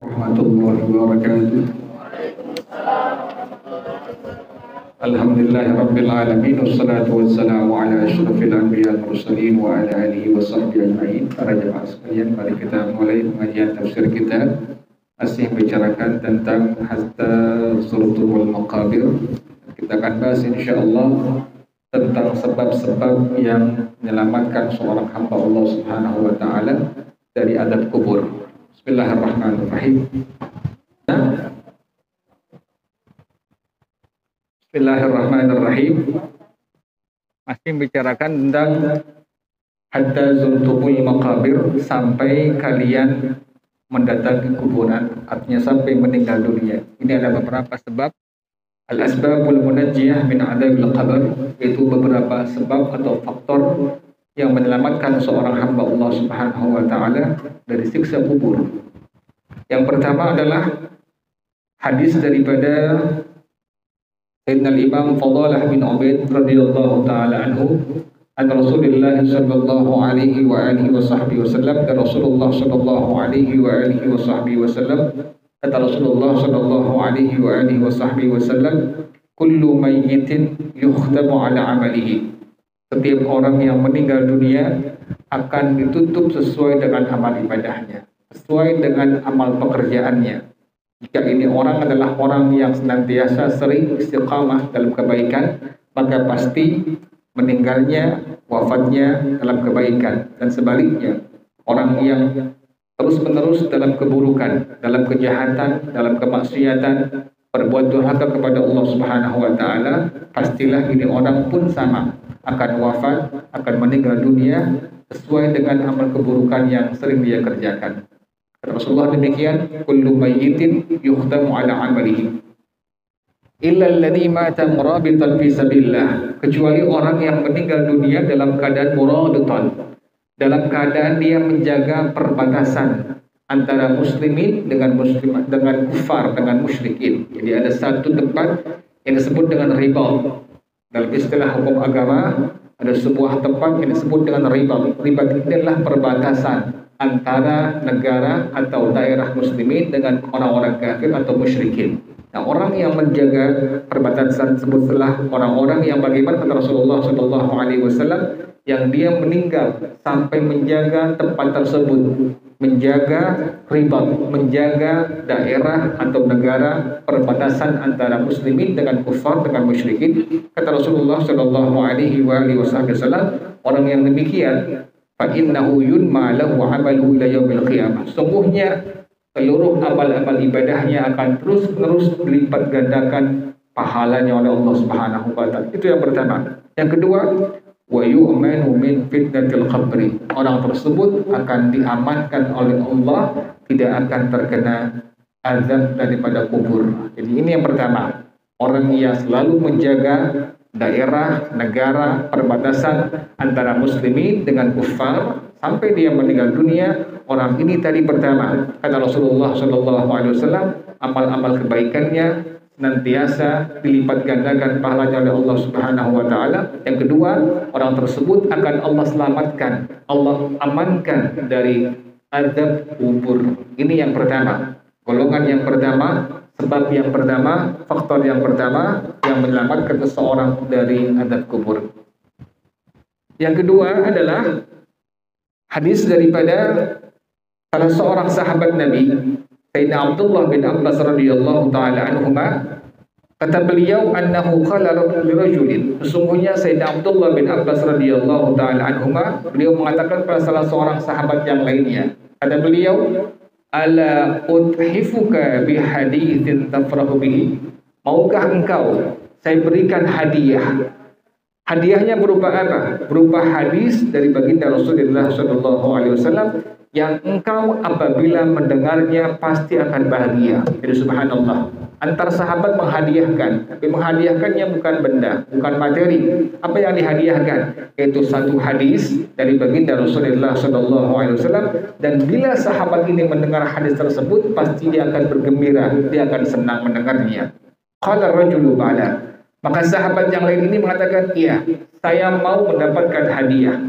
Warahmatullahi wabarakatuh. Alhamdulillahi rabbil alamin, wassalatu wassalamu ala asyrafil anbiya wal mursalin wa ala alihi wa sahbihi ajma'in. Para jemaah sekalian, mari kita mulai pengajian tafsir kita. Masih bicarakan tentang hatta zurtul wal maqabir. Kita akan bahas insyaallah tentang sebab-sebab yang menyelamatkan seorang hamba Allah Subhanahu wa taala dari adab kubur. Bismillahirrahmanirrahim. Bismillahirrahmanirrahim. Masih bicarakan tentang hatta zurtumul maqabir, sampai kalian mendatangi kuburan, artinya sampai meninggal dunia. Ini ada beberapa sebab. Al-asbabul munajjiyah min adabil qabr, yaitu beberapa sebab atau faktor yang menyelamatkan seorang hamba Allah Subhanahu wa taala dari siksa kubur. Yang pertama adalah hadis daripada Sayyidina Imam Fadalah bin Ubaid radhiyallahu taala anhu, an Rasulullah sallallahu alaihi wa alihi wasallam, dan Rasulullah sallallahu alaihi wa alihi wasallam, kata Rasulullah sallallahu alaihi wa alihi wasallam, kullu mayyitin yukhtamu ala amalihi. Setiap orang yang meninggal dunia akan ditutup sesuai dengan amal ibadahnya, sesuai dengan amal pekerjaannya. Jika ini orang adalah orang yang senantiasa sering istiqamah dalam kebaikan, maka pasti meninggalnya, wafatnya dalam kebaikan. Dan sebaliknya, orang yang terus-menerus dalam keburukan, dalam kejahatan, dalam kemaksiatan, berbuat durhaka kepada Allah Subhanahu wa taala, pastilah ini orang pun sama, akan wafat, akan meninggal dunia sesuai dengan amal keburukan yang sering dia kerjakan. Rasulullah demikian, kullu mayyitin yukhtamu ala amalihi illa alladhi mata murabitan fi sabilillah, kecuali orang yang meninggal dunia dalam keadaan murabitan, dalam keadaan dia menjaga perbatasan antara muslimin dengan kufar, dengan musyrikin. Jadi ada satu tempat yang disebut dengan ribat. Dalam istilah hukum agama, ada sebuah tempat yang disebut dengan ribat. Ribat ini adalah perbatasan antara negara atau daerah muslimin dengan orang-orang kafir atau musyrikin. Nah, orang yang menjaga perbatasan tersebut adalah orang-orang yang bagaimana kata Rasulullah sallallahu alaihi wasallam, yang dia meninggal sampai menjaga tempat tersebut, menjaga ribat, menjaga daerah atau negara perbatasan antara muslimin dengan kufar, dengan musyrikin. Kata Rasulullah sallallahu alaihi wasallam, orang yang demikian, fa innahu yunma lahu 'amaluhu ila yaumil qiyamah, sungguhnya seluruh amal-amal ibadahnya akan terus-menerus dilipat gandakan pahalanya oleh Allah Subhanahu wa taala. Itu yang pertama. Yang kedua, wa yu'manu min fitnatil qabri, orang tersebut akan diamankan oleh Allah, tidak akan terkena azab daripada kubur. Jadi ini yang pertama, orang yang selalu menjaga daerah, negara, perbatasan antara muslimin dengan kufar sampai dia meninggal dunia. Orang ini tadi pertama, kata Rasulullah sallallahu alaihi wasallam, amal-amal kebaikannya senantiasa dilipat gandakan pahalanya oleh Allah Subhanahu wa taala. Yang kedua, orang tersebut akan Allah selamatkan, Allah amankan dari azab kubur. Ini yang pertama. Golongan yang pertama, sebab yang pertama, faktor yang pertama yang menyelamatkan seseorang dari azab kubur. Yang kedua adalah hadis daripada salah seorang sahabat Nabi, Sayyidina Abdullah bin Abbas radhiyallahu taala anhuma, kata beliau, annahu qala li rajulin, sesungguhnya Sayyidina Abdullah bin Abbas radhiyallahu taala anhuma, beliau mengatakan kepada salah seorang sahabat yang lainnya, kata beliau, ala uthifuka bi haditsin tafrahu bihi, maukah engkau saya berikan hadiah? Hadiahnya berupa apa? Berupa hadis dari baginda Rasulullah sallallahu alaihi wasallam yang engkau apabila mendengarnya pasti akan bahagia. Jadi subhanallah, antar sahabat menghadiahkan, tapi menghadiahkannya bukan benda, bukan materi. Apa yang dihadiahkan? Yaitu satu hadis dari baginda Rasulullah sallallahu alaihi wasallam, dan bila sahabat ini mendengar hadis tersebut pasti dia akan bergembira, dia akan senang mendengarnya. Qala rajulu ba'da, maka sahabat yang lain ini mengatakan, iya, saya mau mendapatkan hadiah,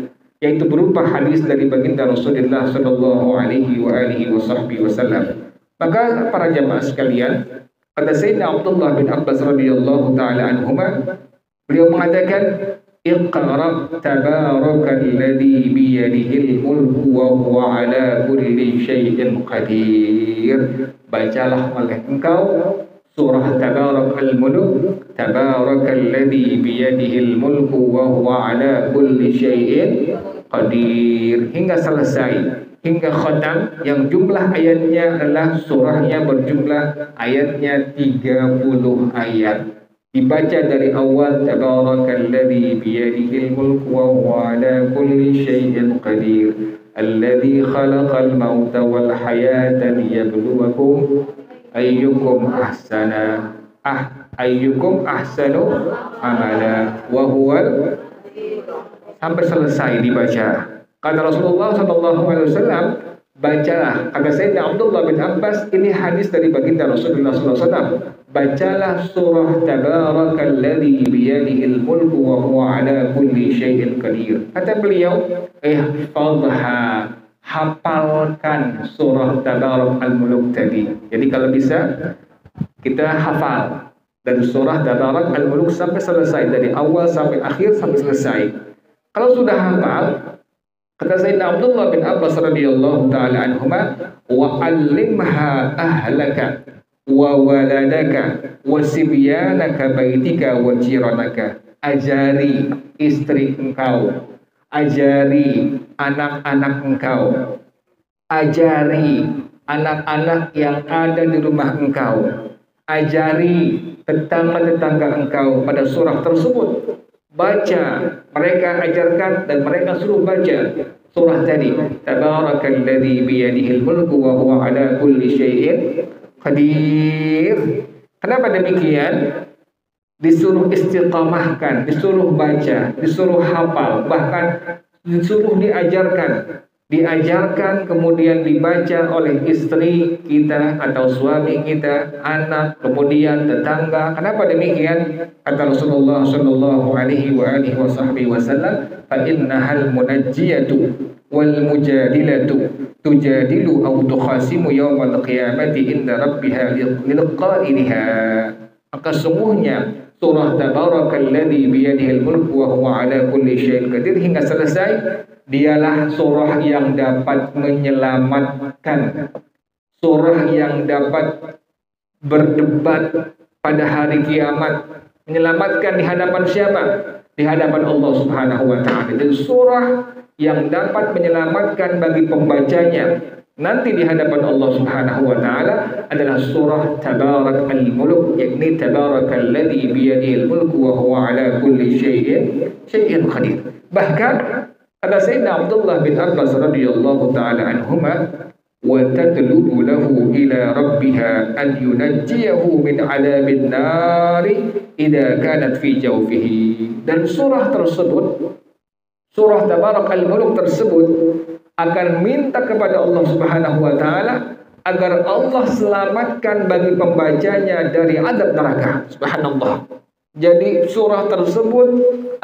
yaitu berupa hadis dari baginda Rasulullah sallallahu alaihi wasallam. Maka para jamaah sekalian, kata Sayyidina Abdullah bin Abbas radhiyallahu taala anhuma, beliau mengatakan, "Iqra tabarakalladzi biyadihil mulku wa huwa ala kulli syai'in qadir." Bacalah oleh engkau surah Tabarakal Mulk, tabarakalladzi biyadihil mulku wa huwa ala kulli syai'in qadir, hingga selesai, hingga khatam, yang jumlah ayatnya adalah surahnya berjumlah ayatnya 30 ayat. Dibaca dari awal tabarakalladzi biyadihil mulku wa huwa ala kulli syai'in qadir alladzi khalaqal mauta wal hayata liyabluwakum ayyukum ahsanu amala wa huwal, sampai selesai dibaca. Kata Rasulullah SAW, bacalah. Kata Sayyidina Abdullah bin Abbas, ini hadis dari baginda Rasulullah SAW. Bacalah surah Tabarakalladzi biyadihil mulku wa huwa ala kulli syai'in qadir. Kata beliau, ihfazha, hafalkan surah Tabarakal Mulk tadi. Jadi kalau bisa kita hafal dari surah Tabarakal Mulk sampai selesai, dari awal sampai akhir sampai selesai. Kalau sudah hafal, kata Sayyidina Abdullah bin Abbas radhiyallahu taala anhuma, wa 'allimha ahlaka wa waladaka wa sibyanaka baitika wa jiranaka. Ajari istri engkau, ajari anak-anak engkau, ajari anak-anak yang ada di rumah engkau, ajari tetangga-tetangga engkau pada surah tersebut. Baca, mereka ajarkan dan mereka suruh baca surah tadi, tabarakalladzi biyadihil mulku wa huwa ala kulli syai'in qadir. Kenapa demikian? Disuruh istiqamahkan, disuruh baca, disuruh hafal, bahkan disuruh diajarkan kemudian dibaca oleh istri kita atau suami kita, anak, kemudian tetangga. Kenapa demikian? Kata Rasulullah sallallahu alaihi wasallam, fa innahal munajjiyatu wal mujadilatu tujadilu aw tukhasimu yaumal qiyamati inda rabbiha liqa'iliha. Maka sungguhnya surah Tabarakalladzi biyadihil mulku wa huwa ala kulli syai'in qadir hingga selesai, dialah surah yang dapat menyelamatkan, surah yang dapat berdebat pada hari kiamat. Menyelamatkan di hadapan siapa? Di hadapan Allah Subhanahu wa taala. Dan surah yang dapat menyelamatkan bagi pembacanya nanti di hadapan Allah Subhanahu wa taala adalah surah Tabarakal Mulk, yakni Tabarakalladzi biyadihil mulku wa huwa ala kulli syai'in qadir. Bahkan kata Sayyidina Abdullah bin Abbas radhiyallahu taala anhuma, wa tatlubu lahu ila rabbiha an yunajjiyahu min 'adabin nari idza kanat fi jawfihi. Dan surah tersebut, surah Tabarakal Mulk tersebut akan minta kepada Allah Subhanahu wa taala agar Allah selamatkan bagi pembacanya dari azab neraka. Subhanallah. Jadi surah tersebut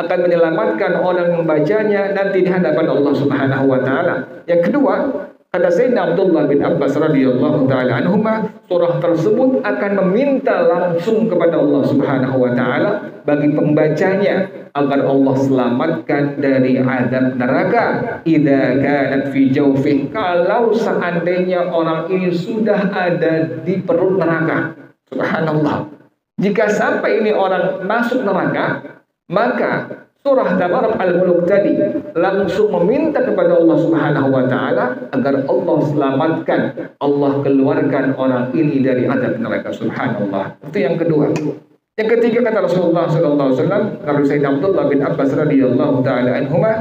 akan menyelamatkan orang yang membacanya nanti di hadapan Allah Subhanahu wa taala. Yang kedua, kata Sayyidina Abdullah bin Abbas radhiyallahu taala anhuma, surah tersebut akan meminta langsung kepada Allah Subhanahu wa taala bagi pembacanya agar Allah selamatkan dari azab neraka idza kanat fi jawfih, kalau seandainya orang ini sudah ada di perut neraka. Subhanallah. Jika sampai ini orang masuk neraka, maka surah Tabarakal Mulk tadi langsung meminta kepada Allah Subhanahu wa taala agar Allah selamatkan, Allah keluarkan orang ini dari azab neraka. Subhanallah. Itu yang kedua. Yang ketiga, kata Rasulullah sallallahu alaihi wasallam, dari Sayyidina Abdullah bin Abbas radhiyallahu taala anhuma,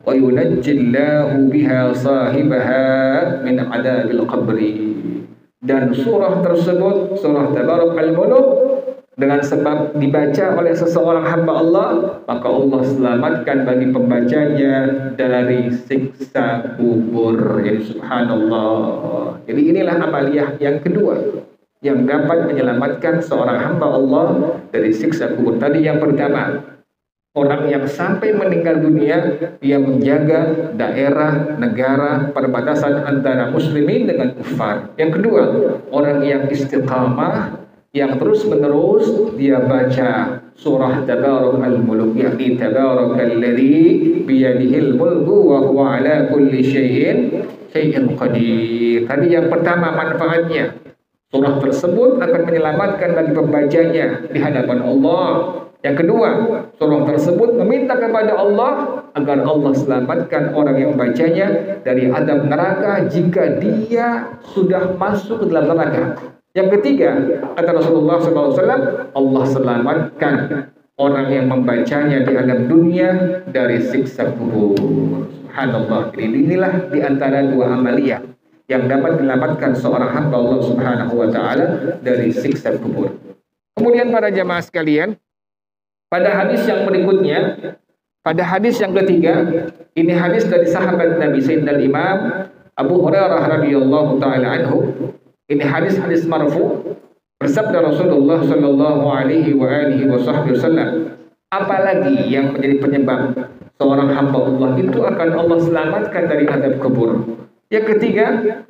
wa yunajjillahu biha sahibaha min adabil qabri. Dan surah tersebut, surah Tabarakal Mulk, dengan sebab dibaca oleh seseorang hamba Allah, maka Allah selamatkan bagi pembacanya dari siksa kubur. Jadi subhanallah. Jadi inilah amaliyah yang kedua yang dapat menyelamatkan seorang hamba Allah dari siksa kubur. Tadi yang pertama, Orang yang sampai meninggal dunia, dia menjaga daerah, negara, perbatasan antara muslimin dengan kufar. Yang kedua, orang yang istiqamah, yang terus-menerus dia baca surah Tabarakal Mulk, yakni Tabarakalladzi biyadihil mulku wa huwa ala kulli syai'in qadir. Tadi yang pertama manfaatnya, surah tersebut akan menyelamatkan bagi pembacanya di hadapan Allah. Yang kedua, surah tersebut meminta kepada Allah agar Allah selamatkan orang yang bacanya dari azab neraka jika dia sudah masuk ke dalam neraka. Yang ketiga, kata Rasulullah SAW, Allah selamatkan orang yang membacanya di alam dunia dari siksa kubur. Subhanallah. Jadi inilah di antara dua amaliyah yang dapat menyelamatkan seorang hamba Allah Subhanahu wa taala dari siksa kubur. Kemudian para jamaah sekalian, pada hadis yang berikutnya, pada hadis yang ketiga, ini hadis dari sahabat Nabi Sayyidina Imam Abu Hurairah radhiyallahu taala anhu. Ini hadis marfu, bersabda Rasulullah sallallahu alaihi wa alihi wasallam, apalagi yang menjadi penyebab seorang hamba Allah itu akan Allah selamatkan dari azab kubur. Yang ketiga,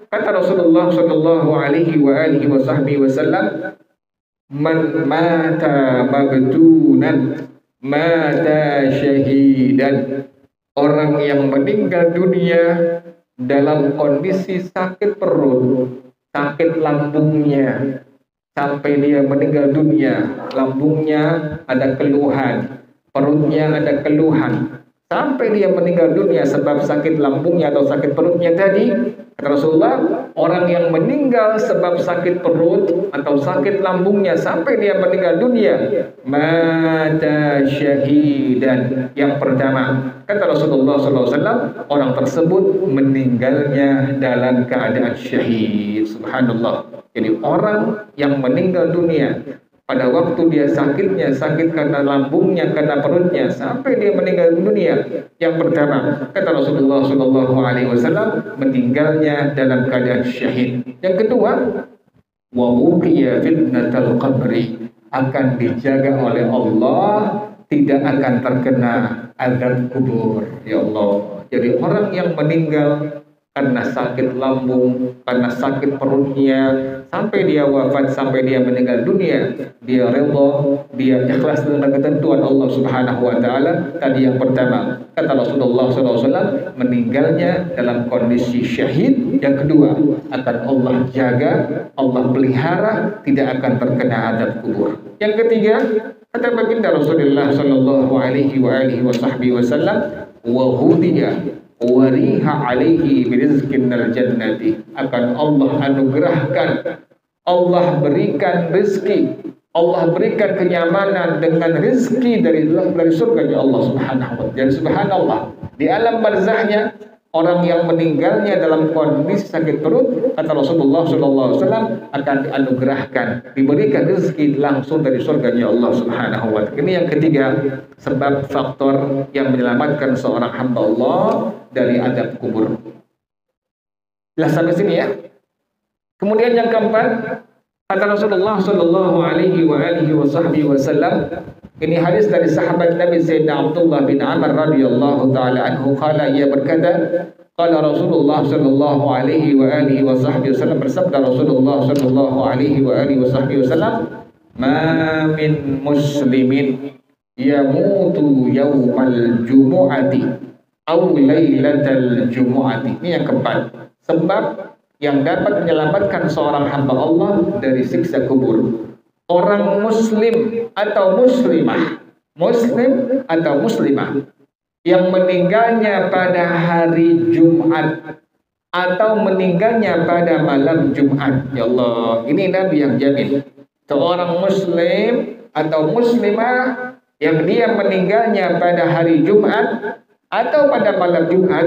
kata Rasulullah sallallahu alaihi wa alihi wasallam, man mata mabtunan mata syahidan, orang yang meninggal dunia dalam kondisi sakit perut, sakit lambungnya, sampai dia meninggal dunia, lambungnya ada keluhan, perutnya ada keluhan, sampai dia meninggal dunia sebab sakit lambungnya atau sakit perutnya tadi, kata Rasulullah, orang yang meninggal sebab sakit perut atau sakit lambungnya sampai dia meninggal dunia, mata syahidan. Yang pertama, kata Rasulullah SAW, orang tersebut meninggalnya dalam keadaan syahid. Subhanallah. Jadi orang yang meninggal dunia pada waktu dia sakitnya, sakit karena lambungnya, karena perutnya, sampai dia meninggal dunia. Yang pertama, kata Rasulullah SAW, meninggalnya dalam keadaan syahid. Yang kedua, wa uqiya fitnatal qabri, akan dijaga oleh Allah, tidak akan terkena azab kubur. Ya Allah. Jadi orang yang meninggal karena sakit lambung, karena sakit perutnya, sampai dia wafat, sampai dia meninggal dunia, dia redha, dia ikhlas dengan ketentuan Allah Subhanahu wa taala. Tadi yang pertama, kata Rasulullah SAW, meninggalnya dalam kondisi syahid. Yang kedua, akan Allah jaga, Allah pelihara, tidak akan terkena azab kubur. Yang ketiga, kata baginda Rasulullah sallallahu alaihi wasallam, wa hudiya wariha alaihi birizkin al-jannati, akan Allah anugerahkan, Allah berikan rezeki, Allah berikan kenyamanan dengan rezeki dari surganya Allah Subhanahu wa taala. Subhanallah, di alam barzahnya orang yang meninggalnya dalam kondisi sakit perut, kata Rasulullah SAW, akan dianugerahkan, diberikan rezeki langsung dari surganya Allah Subhanahu wa taala. Ini yang ketiga, sebab faktor yang menyelamatkan seorang hamba Allah dari azab kubur. Jelas sampai sini ya. Kemudian yang keempat, kata Rasulullah sallallahu alaihi wasallam, ini hadis dari sahabat Nabi Sayyidina Abdullah bin Amr radhiyallahu taala anhu, qala, ia berkata, qala Rasulullah sallallahu alaihi wasallam, bersabda Rasulullah sallallahu alaihi wasallam, ma min muslimin yamutu yaumal jumu'ati aw lailatal jumu'ati. Ini yang keempat, sebab yang dapat menyelamatkan seorang hamba Allah dari siksa kubur. Orang muslim atau muslimah, muslim atau muslimah yang meninggalnya pada hari Jumat atau meninggalnya pada malam Jumat. Ya Allah, ini Nabi yang jamin. Seorang muslim atau muslimah yang dia meninggalnya pada hari Jumat atau pada malam Jumat,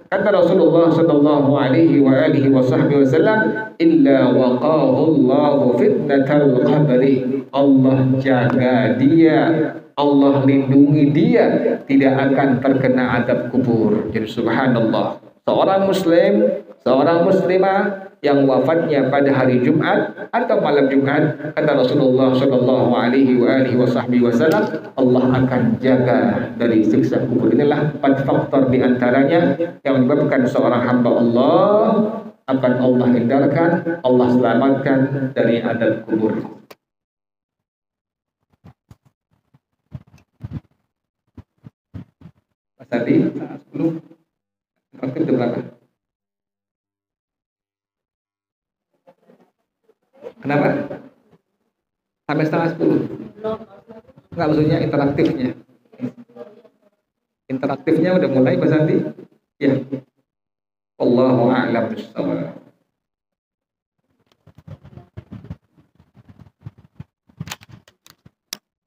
kata Rasulullah sallallahu alaihi wasallam, illa waqahu Allahu fitnatal qabri, Allah jaga dia, Allah lindungi dia, tidak akan terkena azab kubur. Jadi subhanallah, seorang muslim, seorang muslimah yang wafatnya pada hari Jumat atau malam Jumat, kata Rasulullah Shallallahu Alaihi Wasallam, Allah akan jaga dari siksa kubur. Inilah 4 faktor diantaranya yang menyebabkan seorang hamba Allah akan Allah hindarkan, Allah selamatkan dari adab kubur. Mas Adi, 10. Waktu itu berapa? Kenapa? Sampai setengah 10? Enggak, maksudnya interaktifnya. Interaktifnya udah mulai, Mas Adi? Ya. Wallahu a'lam bishawab.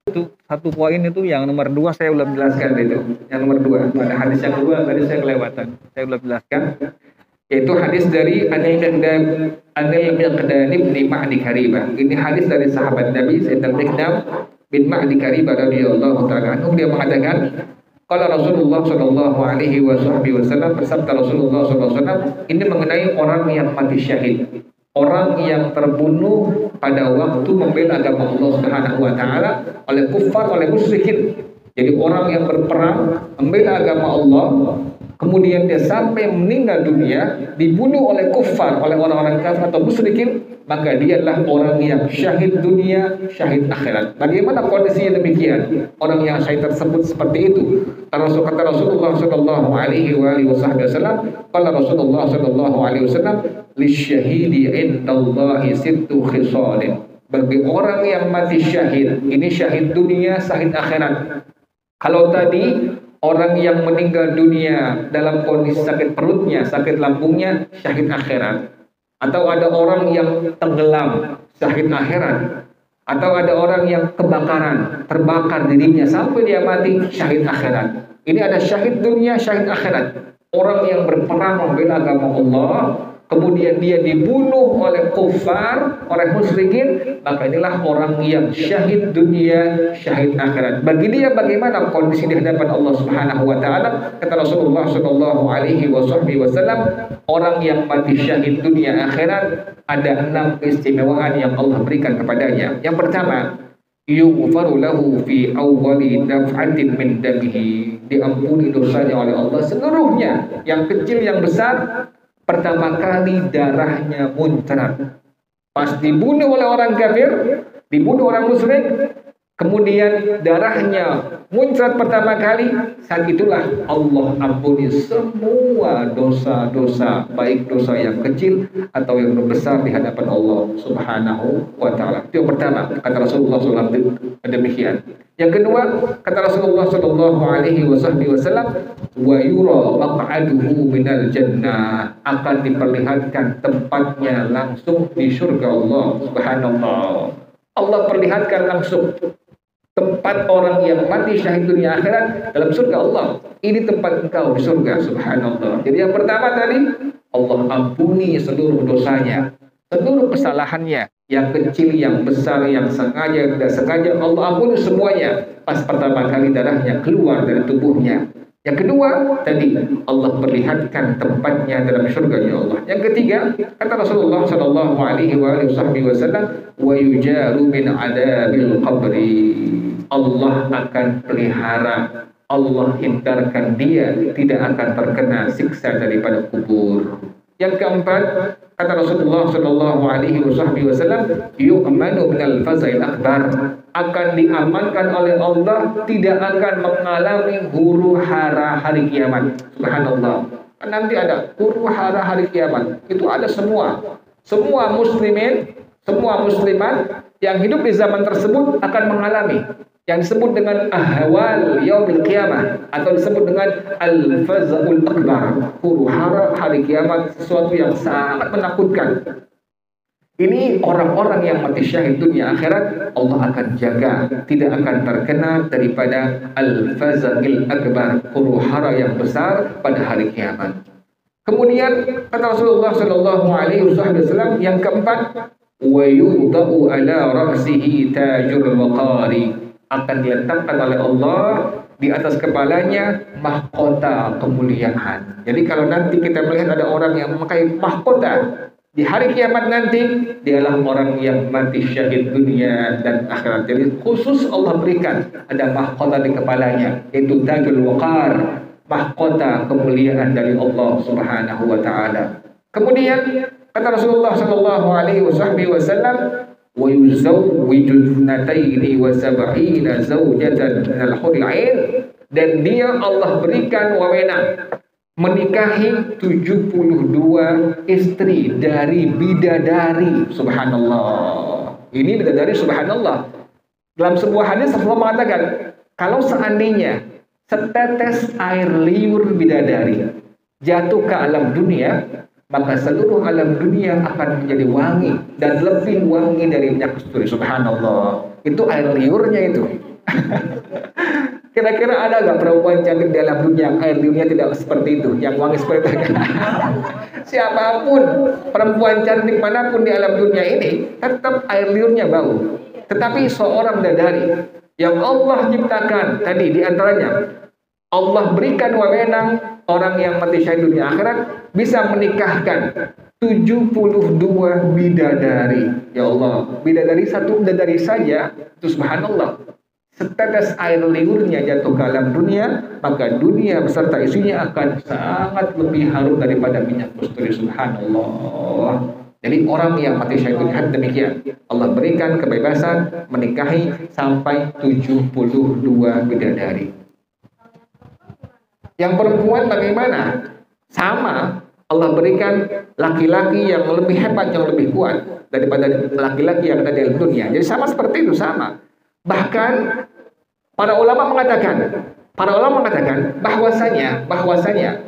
Itu satu poin itu yang nomor 2 saya belum jelaskan itu. Yang nomor 2, pada hadis yang kedua tadi saya kelewatan. Saya belum jelaskan. Yaitu hadis dari Anil Miqdam bin Ma'di Karibah. Ini hadis dari sahabat Nabi Sayyidina Miqdam bin Ma'di Karibah radhiyallahu taala anhu. Dia mengatakan, qala Rasulullah sallallahu alaihi wasallam, bersabda Rasulullah sallallahu alaihi wasallam, ini mengenai orang yang mati syahid. Orang yang terbunuh pada waktu membela agama Allah Subhanahu wa taala oleh kufar, oleh musyrikin. Jadi orang yang berperang membela agama Allah, kemudian dia sampai meninggal dunia, dibunuh oleh kufar, oleh orang-orang kafir atau musyrikin, maka dia adalah orang yang syahid dunia, syahid akhirat. Bagaimana kondisinya demikian? Orang yang syahid tersebut seperti itu. Kata Rasulullah sallallahu alaihi wasallam, qala Rasulullah sallallahu alaihi wasallam, lisyahidi indallahi sittu khisalin. Bagi orang yang mati syahid, ini syahid dunia, syahid akhirat. Kalau tadi orang yang meninggal dunia dalam kondisi sakit perutnya, sakit lambungnya, syahid akhirat. Atau ada orang yang tenggelam, syahid akhirat. Atau ada orang yang kebakaran, terbakar dirinya sampai dia mati, syahid akhirat. Ini ada syahid dunia, syahid akhirat. Orang yang berperang membela agama Allah, kemudian dia dibunuh oleh kufar, oleh musyrikin, maka inilah orang yang syahid dunia, syahid akhirat. Bagi dia bagaimana kondisi di hadapan Allah Subhanahu wa taala? Kata Rasulullah sallallahu alaihi wasallam, orang yang mati syahid dunia akhirat ada 6 keistimewaan yang Allah berikan kepadanya. Yang pertama, yughfaru lahu fi awwali daf'atin min damihi, diampuni dosanya oleh Allah seluruhnya, yang kecil yang besar. Pertama kali darahnya muncrat. Pas dibunuh oleh orang kafir, dibunuh orang musyrik, kemudian darahnya muncrat pertama kali, saat itulah Allah ampuni semua dosa-dosa, baik dosa yang kecil atau yang besar di hadapan Allah Subhanahu wa taala. Itu yang pertama, kata Rasulullah SAW demikian. Yang kedua, kata Rasulullah sallallahu alaihi wasallam, wa yura maq'aduhu minal jannah, akan diperlihatkan tempatnya langsung di surga Allah. Subhanallah. Allah perlihatkan langsung tempat orang yang mati syahid dunia akhirat dalam surga Allah. Ini tempat engkau di surga. Subhanallah. Jadi yang pertama tadi, Allah ampuni seluruh dosanya, seluruh kesalahannya, yang kecil, yang besar, yang sengaja, tidak sengaja, Allah ampuni semuanya pas pertama kali darahnya keluar dari tubuhnya. Yang kedua tadi, Allah perlihatkan tempatnya dalam surga Allah. Yang ketiga, kata Rasulullah sallallahu alaihi wasallam, wa yujaru min adabil qabri, Allah akan pelihara, Allah hindarkan dia, tidak akan terkena siksa daripada kubur. Yang keempat, kata Rasulullah sallallahu alaihi wasallam, yu'manu minal fazail akbar, akan diamankan oleh Allah, tidak akan mengalami huru hara hari kiamat. Subhanallah. Nanti ada huru hara hari kiamat. Itu ada semua muslimin, semua muslimat yang hidup di zaman tersebut akan mengalami yang disebut dengan ahwal yaumil qiyamah, atau disebut dengan al-fazaul akbar, huru hara hari kiamat, sesuatu yang sangat menakutkan. Ini orang-orang yang mati syahid dunia akhirat, Allah akan jaga, tidak akan terkena daripada al-fazail akbar, huru hara yang besar pada hari kiamat. Kemudian kata Rasulullah sallallahu alaihi wasallam yang keempat, wa yudau ala ra'sihi tajul waqari, akan diletakkan oleh Allah di atas kepalanya mahkota kemuliaan. Jadi kalau nanti kita melihat ada orang yang memakai mahkota Di hari kiamat nanti, dialah orang yang mati syahid dunia dan akhirat. Jadi khusus Allah berikan ada mahkota di kepalanya, yaitu tajul waqar, mahkota kemuliaan dari Allah Subhanahu wa taala. Kemudian kata Rasulullah sallallahu alaihi wasallam, wa yuzawwiju ithnataini wa sab'ina zawjatan minal huril 'ain, dan dia Allah berikan wewenang menikahi 72 istri dari bidadari. Subhanallah. Ini bidadari, subhanallah. Dalam sebuah hadis Rasulullah mengatakan, kalau seandainya setetes air liur bidadari jatuh ke alam dunia, maka seluruh alam dunia akan menjadi wangi dan lebih wangi dari minyak kasturi. Subhanallah. Itu air liurnya itu. Kira-kira ada nggak perempuan cantik di alam dunia yang air liurnya tidak seperti itu, yang wangi seperti itu? Siapapun perempuan cantik manapun di alam dunia ini, tetap air liurnya bau. Tetapi seorang bidadari yang Allah ciptakan tadi, di antaranya Allah berikan wewenang orang yang mati syahid dunia akhirat bisa menikahkan 72 bidadari. Ya Allah, bidadari satu bidadari saja itu subhanallah. Setetes air liurnya jatuh ke alam dunia, maka dunia beserta isinya akan sangat lebih harum daripada minyak kasturi. Subhanallah. Jadi orang yang mati syahid dunia demikian, Allah berikan kebebasan menikahi sampai 72 bidadari. Yang perempuan bagaimana? Sama, Allah berikan laki-laki yang lebih hebat, yang lebih kuat daripada laki-laki yang ada di alam dunia. Jadi sama seperti itu, sama. Bahkan para ulama mengatakan bahwasanya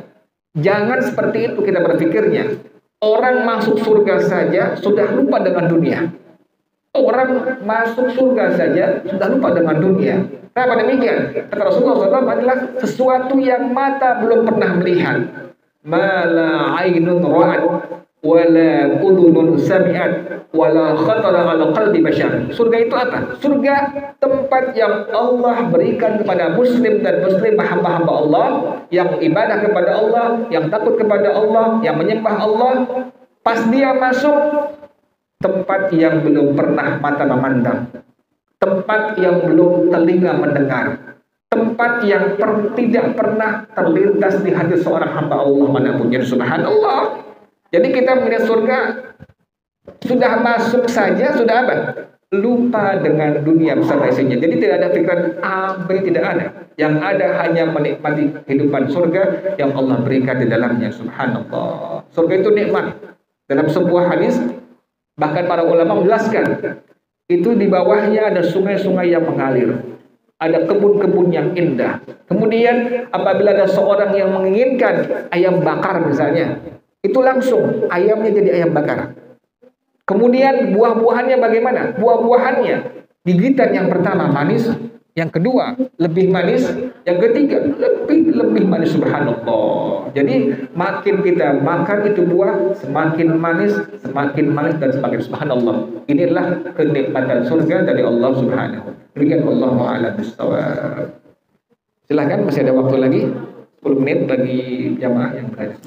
jangan seperti itu kita berpikirnya. Orang masuk surga saja sudah lupa dengan dunia. Orang masuk surga saja sudah lupa dengan dunia. Kenapa demikian? Kata Rasulullah SAW adalah sesuatu yang mata belum pernah melihat. Ma la ainun ra'at wala udhunun sami'at wala khatara ala qalbi bashar. Surga itu apa? Surga tempat yang Allah berikan kepada muslim dan muslimah, hamba-hamba Allah yang ibadah kepada Allah, yang takut kepada Allah, yang menyembah Allah. Pas dia masuk, tempat yang belum pernah mata memandang, tempat yang belum telinga mendengar, tempat yang tidak pernah terlintas di hati seorang hamba Allah manapun. Jadi subhanallah. Jadi kita melihat surga, sudah masuk saja, sudah apa? Lupa dengan dunia beserta isinya. Jadi tidak ada pikiran A, B, tidak ada. Yang ada hanya menikmati kehidupan surga yang Allah berikan di dalamnya. Subhanallah. Surga itu nikmat. Dalam sebuah hadis, bahkan para ulama menjelaskan, itu di bawahnya ada sungai-sungai yang mengalir. Ada kebun-kebun yang indah. Kemudian apabila ada seorang yang menginginkan ayam bakar misalnya, itu langsung ayamnya jadi ayam bakar. Kemudian buah-buahannya bagaimana? Buah-buahannya, gigitan yang pertama manis, yang kedua lebih manis, yang ketiga lebih manis. Subhanallah. Jadi makin kita makan itu buah, semakin manis dan semakin subhanallah. Inilah kenikmatan surga dari Allah Subhanahu. Demikian wallahu a'lam bishawab. Silahkan, masih ada waktu lagi 10 menit bagi jamaah yang berada.